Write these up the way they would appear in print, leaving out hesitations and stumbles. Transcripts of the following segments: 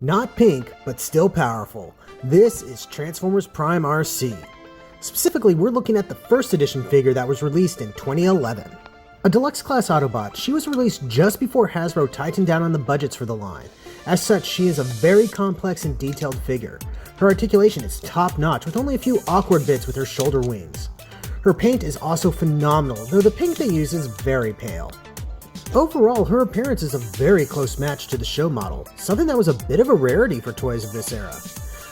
Not pink, but still powerful. This is Transformers Prime Arcee. Specifically, we're looking at the first edition figure that was released in 2011. A deluxe class Autobot, she was released just before Hasbro tightened down on the budgets for the line. As such, she is a very complex and detailed figure. Her articulation is top-notch with only a few awkward bits with her shoulder wings. Her paint is also phenomenal, though the pink they use is very pale. Overall, her appearance is a very close match to the show model, something that was a bit of a rarity for toys of this era.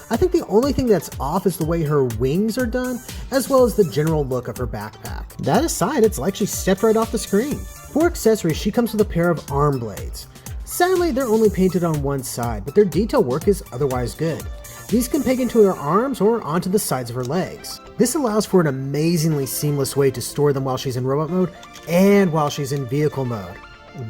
I think the only thing that's off is the way her wings are done, as well as the general look of her backpack. That aside, it's like she stepped right off the screen. For accessories, she comes with a pair of arm blades. Sadly, they're only painted on one side, but their detail work is otherwise good. These can peg into her arms or onto the sides of her legs. This allows for an amazingly seamless way to store them while she's in robot mode and while she's in vehicle mode.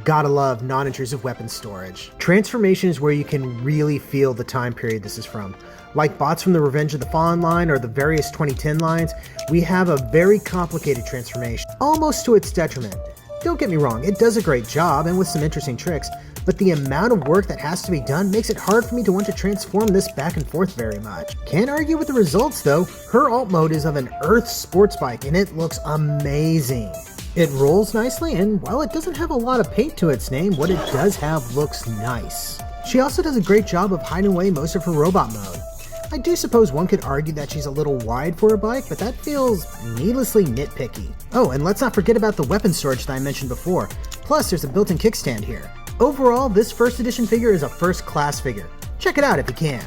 Gotta love non-intrusive weapon storage. Transformation is where you can really feel the time period this is from. Like bots from the Revenge of the Fallen line or the various 2010 lines, we have a very complicated transformation, almost to its detriment. Don't get me wrong, it does a great job and with some interesting tricks, but the amount of work that has to be done makes it hard for me to want to transform this back and forth very much. Can't argue with the results though. Her alt mode is of an Earth sports bike and it looks amazing. It rolls nicely, and while it doesn't have a lot of paint to its name, what it does have looks nice. She also does a great job of hiding away most of her robot mode. I do suppose one could argue that she's a little wide for a bike, but that feels needlessly nitpicky. Oh, and let's not forget about the weapon storage that I mentioned before. Plus, there's a built-in kickstand here. Overall, this first edition figure is a first-class figure. Check it out if you can.